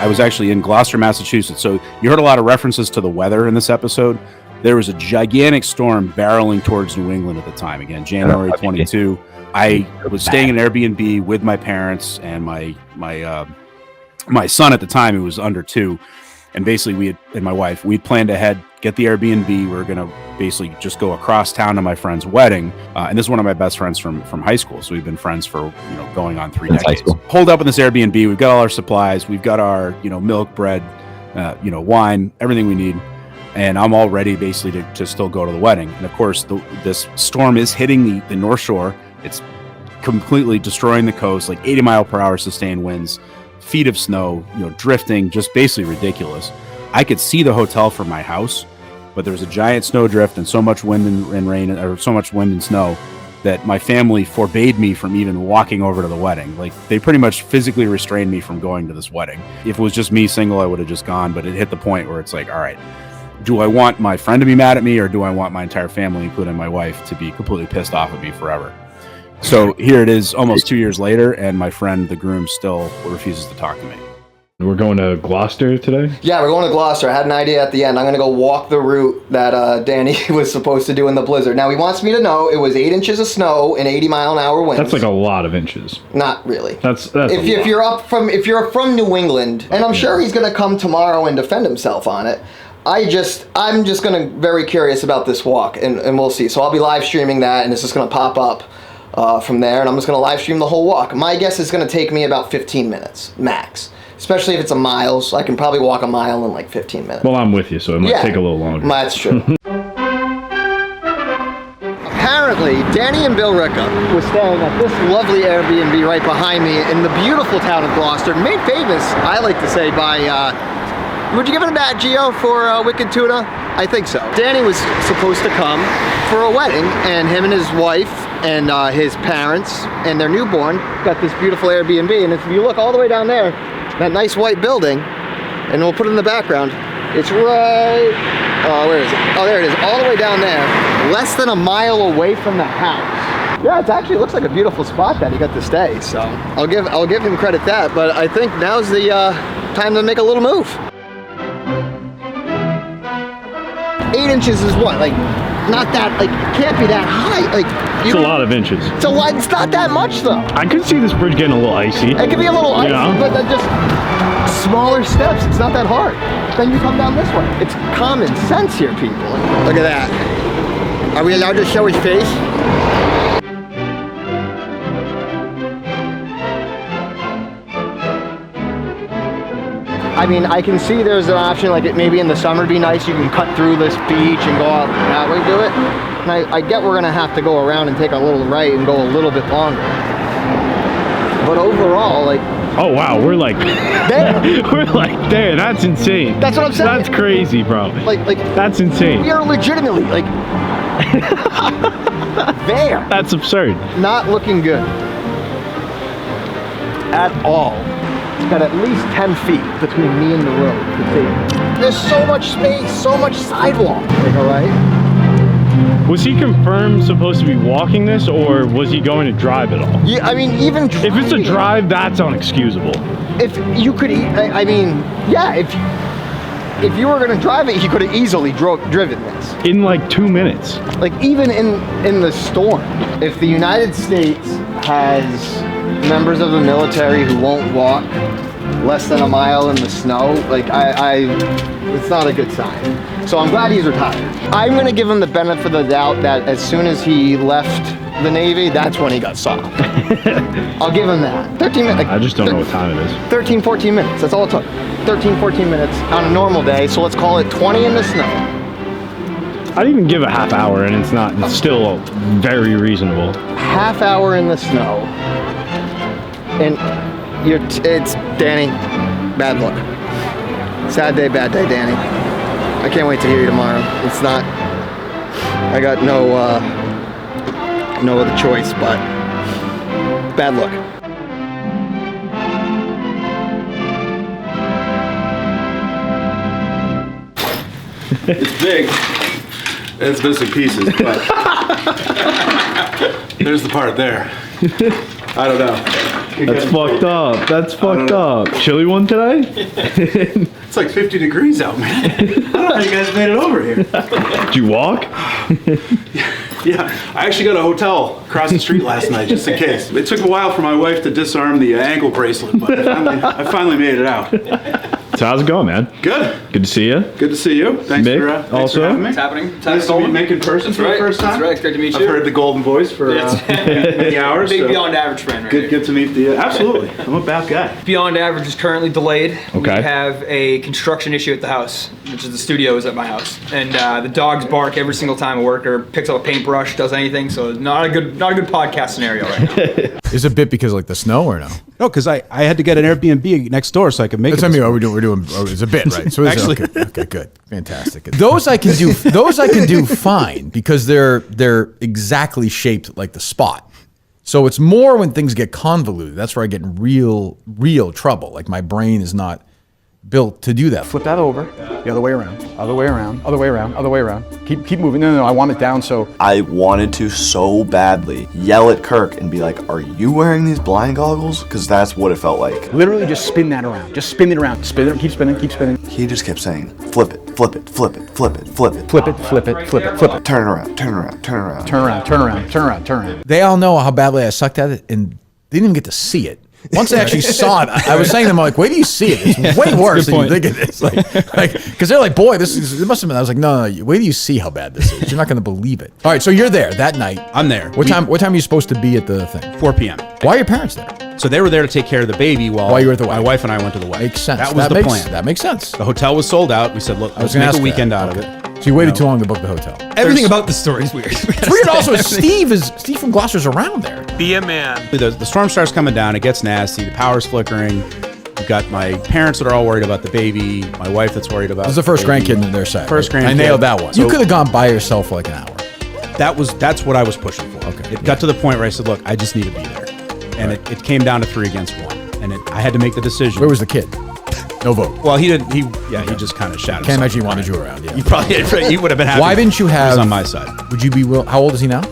I was actually in Gloucester, Massachusetts. So you heard a lot of references to the weather in this episode. There was a gigantic storm barreling towards New England at the time. Again, January 22. I was staying in an Airbnb with my parents and my son at the time, who was under 2. And basically, and my wife, we planned ahead, get the Airbnb. We were going to basically just go across town to my friend's wedding. And this is one of my best friends from high school. So we've been friends for, going on 3 decades. Holed up in this Airbnb. We've got all our supplies. We've got our, milk, bread, wine, everything we need. And I'm all ready basically to still go to the wedding. And of course, this storm is hitting the North Shore. It's completely destroying the coast, like 80 mile per hour sustained winds. Feet of snow, drifting, just basically ridiculous. I could see the hotel from my house, but there was a giant snowdrift and so much wind and rain, or so much wind and snow, that my family forbade me from even walking over to the wedding. Like, they pretty much physically restrained me from going to this wedding. If it was just me single, I would have just gone, but it hit the point where it's like, all right, do I want my friend to be mad at me, or do I want my entire family, including my wife, to be completely pissed off at me forever? So here it is, almost 2 years later, and my friend, the groom, still refuses to talk to me. We're going to Gloucester today? Yeah, we're going to Gloucester. I had an idea at the end. I'm going to go walk the route that Danny was supposed to do in the blizzard. Now, he wants me to know it was 8 inches of snow and 80-mile-an-hour winds. That's like a lot of inches. Not really. That's if you're from New England, and I'm sure he's going to come tomorrow and defend himself on it. I'm just going to very curious about this walk, and we'll see. So I'll be live streaming that, and it's just going to pop up from there, and I'm just going to live stream the whole walk. My guess is going to take me about 15 minutes max, especially if it's a mile. So I can probably walk a mile in like 15 minutes. Well, I'm with you, so it might take a little longer. That's true. Apparently, Danny and Bill Ricca were staying at this lovely Airbnb right behind me in the beautiful town of Gloucester, made famous, I like to say, by would you give it a Nat Geo for Wicked Tuna? I think so. Danny was supposed to come for a wedding, and him and his wife and his parents and their newborn got this beautiful Airbnb. And if you look all the way down there, that nice white building, and we'll put it in the background, it's right, where is it? Oh, there it is, all the way down there, less than a mile away from the house. Yeah, it actually looks like a beautiful spot that he got to stay, so I'll give him credit that, but I think now's the time to make a little move. 8 inches is what? Like, not that, like, it can't be that high. Like, it's a lot of inches. It's not that much, though. I could see this bridge getting a little icy. It could be a little icy, but then just smaller steps. It's not that hard. Then you come down this way. It's common sense here, people. Look at that. Are we allowed to show his face? I mean, I can see there's an option, like it maybe in the summer would be nice, you can cut through this beach and go out that way, do it. And I get we're gonna have to go around and take a little right and go a little bit longer. But overall, like... Oh wow, we're like there. We're like there, that's insane. That's what I'm saying. That's crazy, bro. Like that's insane. We are legitimately, like, there. That's absurd. Not looking good. At all. It's got at least 10 feet between me and the road. There's so much space, so much sidewalk. Like, all right? Was he confirmed supposed to be walking this, or was he going to drive it all? Yeah, I mean, even if it's a drive, that's unexcusable. If you could, I mean, yeah, if you were going to drive it, he could have easily driven this. In like 2 minutes. Like, even in the storm. If the United States has members of the military who won't walk less than a mile in the snow, like, it's not a good sign. So I'm glad he's retired. I'm going to give him the benefit of the doubt that as soon as he left the Navy, that's when he got soft. I'll give him that. 13 minutes. I just don't know what time it is. 13, 14 minutes. That's all it took. 13, 14 minutes on a normal day. So let's call it 20 in the snow. I'd even give a half hour, and it's still very reasonable. Half hour in the snow. And it's Danny, bad luck. Sad day, Danny. I can't wait to hear you tomorrow. It's not, I got no other choice, but bad luck. It's big. It's missing pieces, but there's the part there. I don't know. That's fucked up. That's fucked up. Chilly one today? It's like 50 degrees out, man. I don't know how you guys made it over here. Did you walk? Yeah, I actually got a hotel across the street last night, just in case. It took a while for my wife to disarm the ankle bracelet, but I finally made it out. So how's it going, man? Good. Good to see you. Good to see you. Thanks Mick, thanks for having me. What's happening? Nice to meet Mick in person for the first time. That's right. It's great to meet you. I've heard the golden voice for many hours. Big so Beyond Average fan right here. Good to meet the. Absolutely. I'm a bad guy. Beyond Average is currently delayed. Okay. We have a construction issue at the house, which is the studio is at my house, and the dogs bark every single time a worker picks up a paintbrush, does anything. So not a good podcast scenario right now. Is it a bit because of like the snow or no? No, because I had to get an Airbnb next door so I could make That's it. what I mean. We're doing. Oh, it's a bit, right? So Actually- okay, good, fantastic. Those I can do. Those I can do fine because they're exactly shaped like the spot. So it's more when things get convoluted. That's where I get in real trouble. Like my brain is not built to do that. Flip that over, the other way around, other way around, other way around, other way around. Keep moving. No, I want it down so. I wanted to so badly yell at Kirk and be like, are you wearing these blind goggles? Because that's what it felt like. Literally just spin that around. Just spin it around. Spin it, keep spinning, keep spinning. He just kept saying, flip it, flip it, flip it, flip it, flip it. Flip it, flip it, flip it, flip it. Turn it around, turn it around, turn it around. Turn around, turn around, turn around, turn around. They all know how badly I sucked at it, and they didn't even get to see it. Once they actually saw it, I was saying to them, I'm like, wait till you see it. It's way worse than you think it is. Like, because they're like, boy, it must have been. I was like, no, wait till you see how bad this is. You're not going to believe it. All right, so you're there that night. I'm there. What time are you supposed to be at the thing? 4 p.m. Why are your parents there? So they were there to take care of the baby while you were at the my wedding. wife and I went to the wedding. Makes sense. That was the plan. That makes sense. The hotel was sold out. We said, look, let's gonna make ask a weekend that. out of it. So you waited too long to book the hotel. Everything about this story is weird. It's weird also is Steve from Gloucester's around there. Be a man. The storm starts coming down. It gets nasty. The power's flickering. We've got my parents that are all worried about the baby. My wife that's worried about. This is the first baby. grandkid on their side. First right? grandkid. I nailed that one. So- You could have gone by yourself for like an hour. That's what I was pushing for. Okay. It got to the point where I said, look, I just need to be there, and it came down to 3 against 1, and I had to make the decision. Where was the kid? No vote. Well, he didn't. He just kind of shouted. Can't imagine he wanted you around. Yeah. You probably you would have been happy. Why didn't you have? He was on my side. Would you be willing? How old is he now?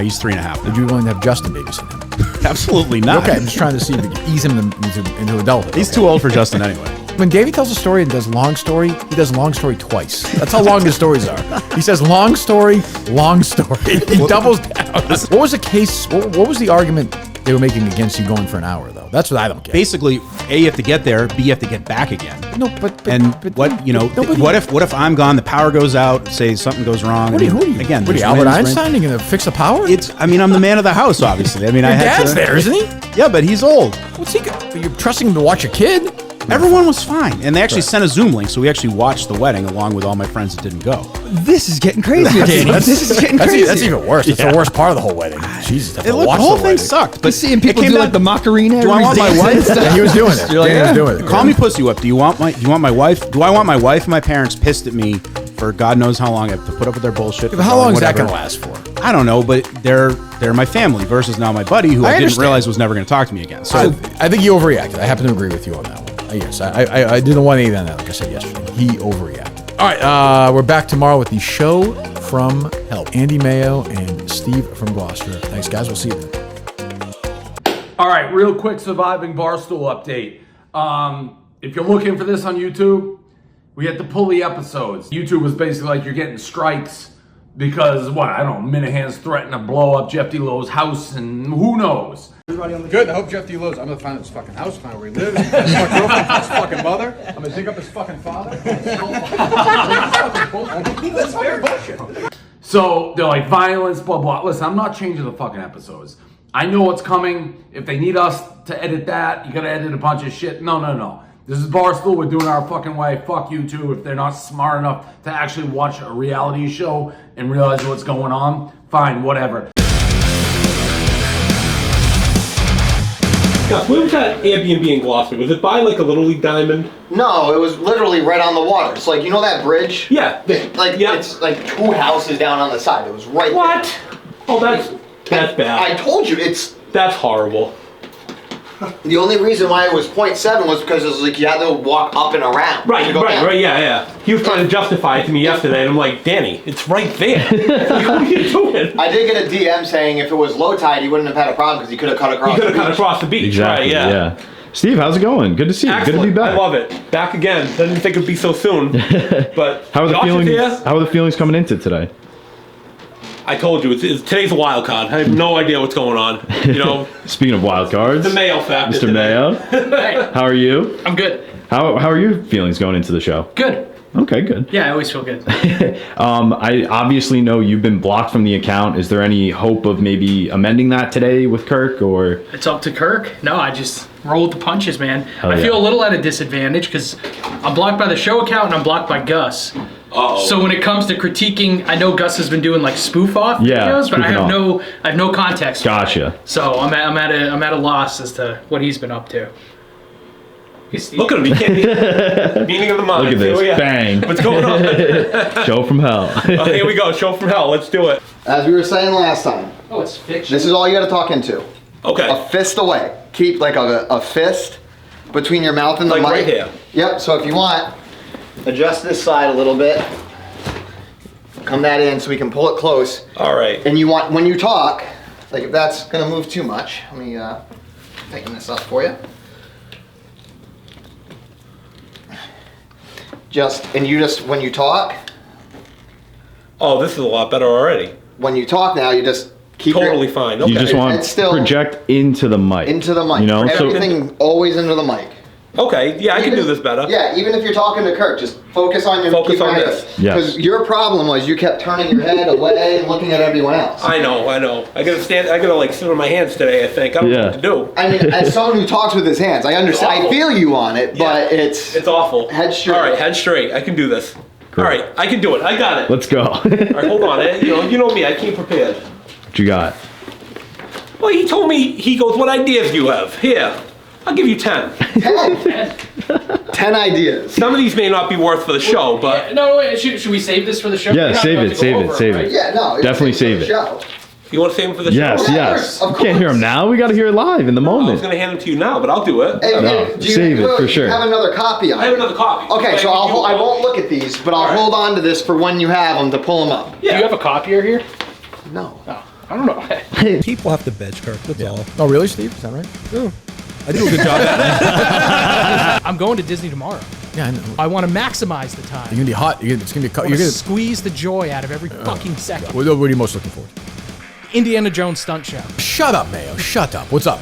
He's 3.5. Would you be willing to have Justin babysit him? Absolutely not. Okay, I'm just trying to see if we can ease him into adulthood. He's too old for Justin anyway. When Davey tells a story and does long story, he does long story twice. That's how long his stories are. He says long story, long story. He doubles down. What was the case? What was the argument they were making against you going for an hour, though? That's what I don't get. Basically, A, you have to get there. B, you have to get back again. No, but what if I'm gone? The power goes out. Say something goes wrong. Who are you? Again, What are you, there's Albert winds, Einstein? You gonna fix the power? I'm the man of the house, obviously. I mean, Your I had dad's to, there, isn't he? Yeah, but he's old. What's he? You're trusting him to watch your kid? Everyone was fine, and they actually sent a Zoom link, so we actually watched the wedding along with all my friends that didn't go. This is getting crazy, Danny. This is getting crazy. That's even worse. It's the worst part of the whole wedding. Jesus, The whole thing sucked. But Seeing people do like the Macarena. Do I want my wife? Yeah, he was doing it. You're like, Danny was doing it. Call me pussy whip. Do you want my wife? Do I want my wife and my parents pissed at me for God knows how long I have to put up with their bullshit? But how long is that whatever. going to last for? I don't know, but they're my family versus now my buddy who I didn't understand. realize was never going to talk to me again. So I think he overreacted. I happen to agree with you on that one. Yes, I didn't want anything on that. Like I said yesterday, he overreacted. All right, we're back tomorrow with the show from hell. Andy Mayo and Steve from Gloucester. Thanks, guys. We'll see you then. All right, real quick Surviving Barstool update. If you're looking for this on YouTube, we had to pull the episodes. YouTube was basically like you're getting strikes because, I don't know, Minihane's threatening to blow up Jeff D. Lowe's house and who knows. Good. I hope Jeff D. Lowe's. I'm gonna find his fucking house, find where he lives, his fucking fucking mother. I'm gonna dig up his fucking father. That's fucking bullshit. So they're like violence, blah, blah. Listen, I'm not changing the fucking episodes. I know what's coming. If they need us to edit that, you gotta edit a bunch of shit. No. This is Barstool. We're doing our fucking way. Fuck you too if they're not smart enough to actually watch a reality show and realize what's going on. Fine, whatever. Gus, where was that Airbnb in Gloucester? Was it by like a Little League diamond? No, it was literally right on the water. It's like, you know that bridge? Yeah. It's like 2 houses down on the side. It was right What? Oh, that's bad. I told you, it's... That's horrible. The only reason why it was 0.7 was because it was like you had to walk up and around. Right, to go down. yeah. He was trying to justify it to me yesterday, and I'm like, Danny, it's right there. What are you doing? I did get a DM saying if it was low tide, he wouldn't have had a problem because he could have cut across. He could have the cut beach. across the beach. Exactly. Right, yeah. Steve, how's it going? Good to see you. Excellent. Good to be back. I love it. Back again. Didn't think it'd be so soon. But How are the Josh is feelings? here. How are the feelings coming into today? I told you, today's a wild card. I have no idea what's going on. You know, Speaking of wild cards, the Mayo factor. Mr. today. Mayo, Hey, how are you? I'm good. How are your feelings going into the show? Good. Okay, good. Yeah, I always feel good. I obviously know you've been blocked from the account. Is there any hope of maybe amending that today with Kirk, or? It's up to Kirk. No, I just roll with the punches, man. Hell I yeah. feel a little at a disadvantage because I'm blocked by the show account and I'm blocked by Gus. Uh-oh. So when it comes to critiquing, I know Gus has been doing like spoof off videos, but I have no context. Gotcha. So I'm at a loss as to what he's been up to. Look at him. He can't meaning of the mind. Look at this. Here we are. Bang. What's going on? Show from hell. Oh, here we go. Show from hell. Let's do it. As we were saying last time, Oh, it's fiction. this is all you got to talk into. Okay. A fist away. Keep like a fist between your mouth and the Like mic. right here. Yep. So if you want, adjust this side a little bit. Come that in so we can pull it close. All right. And you want, when you talk, like if that's gonna move too much, let me tighten this up for you. When you talk, Oh, this is a lot better already. when you talk now, you just keep Totally fine. Okay. You just want It's still- to project into the mic. into the mic. You know, so Everything always into the mic. Okay. Yeah, I can Even- do this better. Yeah, even if you're talking to Kirk, just focus on your Focus keep on your this. Yes. Because your problem was you kept turning your head away and looking at everyone else. I know. I gotta stand. I gotta like sit on my hands today. I think I don't know Yeah. what to do. I mean, as someone who talks with his hands, I understand. I awful. feel you on it, but It's awful. Head straight. All right, head straight. I can do this. Great. All right, I can do it. I got it. let's go. All right, hold on. You know me. I came prepared. What you got? Well, he told me. He goes, "What ideas do you have?" Here, I'll give you 10. 10 ideas. Some of these may not be worth for the show, but No, wait, should we save this for the show? Yeah, We're not save about it, to go save it, over save right? it. Yeah, no. Definitely it's save a it. show. you want to save them for the Yes, show? yes. of You can't hear course. him now. We got to hear it live in the I was moment. gonna hand them to you now, but I'll do it. Hey, No, do you, save it for you sure. have another copy of it? I have another copy. Okay, so I won't look at these, but I'll All right. hold on to this for when you have them to pull them up. Do you have a copier here? No. Oh, I don't know. People have to bitch, Kirk. That's all. Oh, really, Steve? Is that right? I do a good job at it. I'm going to Disney tomorrow. Yeah, I know. I want to maximize the time. You're gonna be hot. It's gonna be. I You're want to gonna. squeeze the joy out of every fucking second. What are you most looking for? Indiana Jones stunt show. Shut up, Mayo. Shut up. What's up?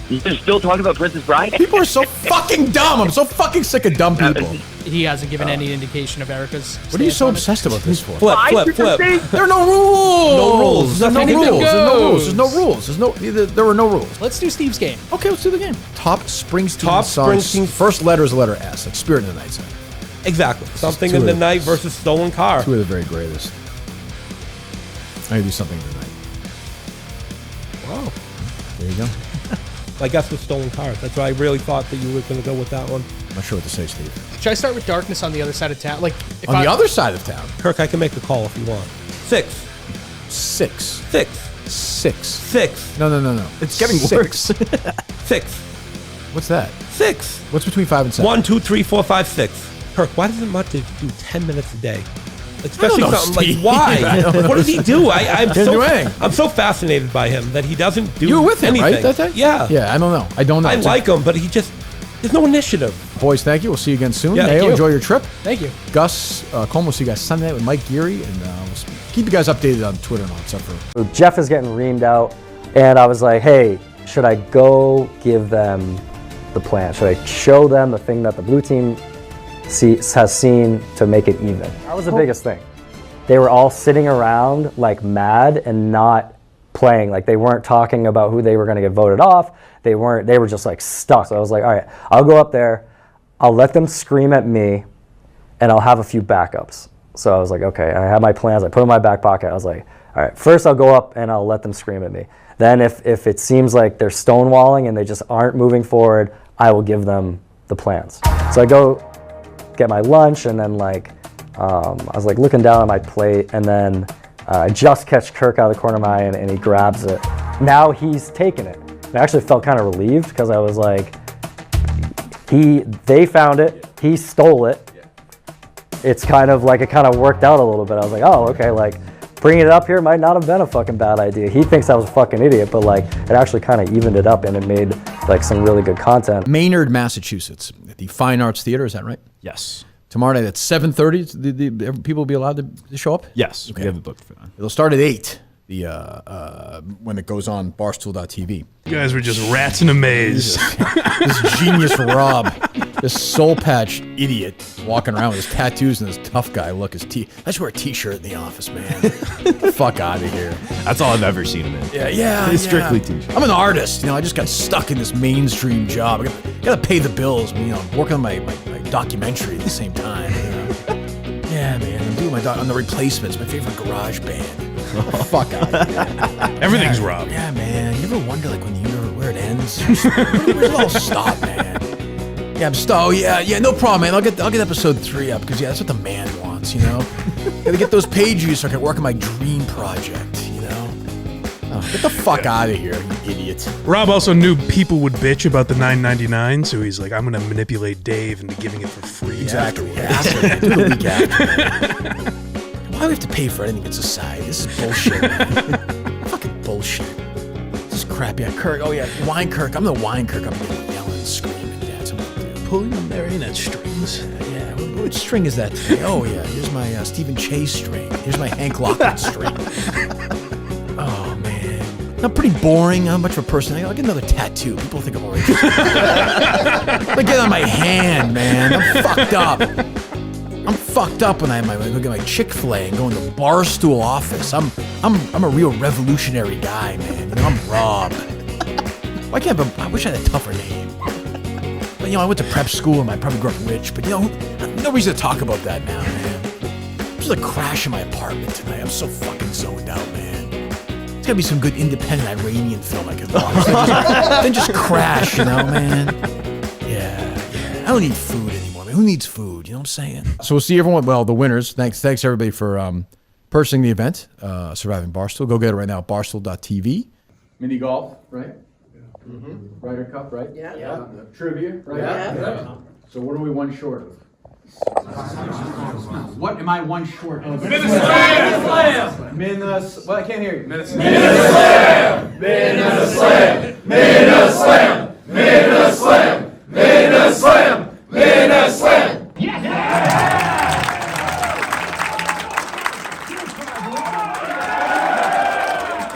You're still talking about Princess Bride? People are so fucking dumb. I'm so fucking sick of dumb people. He hasn't given any indication of Erica's. What are you stance so on it. obsessed about this for? Flip. There are no rules. No rules. There's no Anything rules. There's no rules. goes. There's no rules. There's no. There were no rules. Let's do Steve's game. Okay, let's do the game. Top Springsteen Top songs. Springsteen- First letter is the letter S, like Spirit in the Night song. Exactly. Something Two in of the them. night versus stolen car. Two of the very greatest. I gotta do something tonight. Wow. There you go. I guess with stolen cars. That's why I really thought that you were going to go with that one. I'm not sure what to say, Steve. Should I start with Darkness on the Other Side of Town? Like if On the other side of town. Kirk, I can make a call if you want. 6. 6. 6. 6. 6. No. It's getting worse. 6. What's that? 6. What's between 5 and 7? 1, 2, 3, 4, 5, 6. Kirk, why does it matter to do 10 minutes a day? Especially know, something Steve. like I don't why? know. What does he do? I'm Didn't do anything. I'm so fascinated by him that he doesn't do You were with him, anything. right, that day? Yeah. Yeah, I don't know. I don't know. I It's like him, but there's no initiative. Boys, thank you. We'll see you again soon. Yeah, thank Mayo, you. enjoy your trip. Thank you. Gus, Coleman, we'll see you guys Sunday night with Mike Geary, and we'll keep you guys updated on Twitter and all that stuff. So Jeff is getting reamed out, and I was like, hey, should I go give them the plan? Should I show them the thing that the blue team has seen to make it even? That was the biggest thing. They were all sitting around like mad and not playing. Like they weren't talking about who they were going to get voted off. They were just like stuck. So I was like, all right, I'll go up there, I'll let them scream at me, and I'll have a few backups. So I was like, okay, I have my plans. I put them in my back pocket. I was like, all right, first I'll go up and I'll let them scream at me. Then if it seems like they're stonewalling and they just aren't moving forward, I will give them the plans. So I go get my lunch, and then I was like looking down at my plate, and then I just catch Kirk out of the corner of my eye, and he grabs it. Now he's taking it. I actually felt kind of relieved because I was like, they found it, he stole it. It's kind of like, it kind of worked out a little bit. I was like, oh, okay, like bringing it up here might not have been a fucking bad idea. He thinks I was a fucking idiot, but like it actually kind of evened it up and it made like some really good content. Maynard, Massachusetts, at the Fine Arts Theater, is that right? Yes. Tomorrow night at 7:30, the people will be allowed to show up? Yes. Okay. We have it booked for that. It'll start at 8, when it goes on barstool.tv. You guys were just rats in a maze. This genius Rob, this soul patch idiot walking around with his tattoos and this tough guy look. I just wear a t-shirt in the office, man. Fuck out of here. That's all I've ever seen him in. Yeah. It's strictly t-shirt. I'm an artist, you know. I just got stuck in this mainstream job. I gotta pay the bills, you know. I'm working on my documentary at the same time. You know? Yeah, man. I'm doing on the Replacements, my favorite garage band. Fuck out of here. Everything's Rob. Yeah, man. You ever wonder like where it ends? Where does it all stop, man? Yeah, no problem, man. I'll get episode 3 up because that's what the man wants, you know. Gotta get those page views so I can work on my dream project, you know. Oh, get the fuck out of here, you idiot. Rob also knew people would bitch about the $9.99, so he's like, I'm gonna manipulate Dave into giving it for free. Exactly. Yeah, do the week after. Why do we have to pay for anything in society? This is bullshit. Fucking bullshit. This is crap. Yeah, Kirk. Oh yeah, wine Kirk. I'm the wine Kirk. I'm getting yelling, screaming. That's what I'm doing. Pulling the marionette strings. Yeah. Which string is that today? Oh yeah, here's my Stephen Chase string. Here's my Hank Lockwood string. Oh man, I'm pretty boring. I'm much of a person. I'll get another tattoo. People think I'm more interesting. But get on my hand, man. I'm fucked up. I'm fucked up when I get my Chick-fil-A and go in the Barstool office. I'm a real revolutionary guy, man. You know, I'm Rob. Why can't I wish I had a tougher name. But, you know, I went to prep school and I probably grew up rich, but, you know, no reason to talk about that now, man. There's a crash in my apartment tonight. I'm so fucking zoned out, man. There's gotta be some good independent Iranian film I could watch. Then just crash, you know, man. Yeah. I don't need food anymore. Who needs food? You know what I'm saying? So we'll see everyone. Well, the winners. Thanks everybody for purchasing the event, Surviving Barstool. Go get it right now at barstool.tv. Mini golf, right? Mm-hmm. Ryder Cup, right? Yeah. Trivia, right? Yeah. So what are we one short of? What am I one short of? Minneslam! Well, I can't hear you. Minneslam! Minneslam! Minneslam! Minneslam! Minneslam! Minneslam!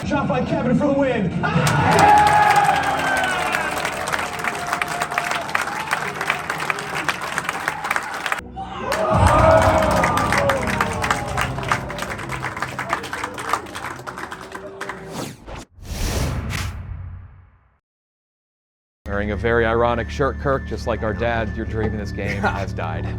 Shot by Kevin for the win. Wearing a very ironic shirt, Kirk, just like our dad, your dream in this game has died.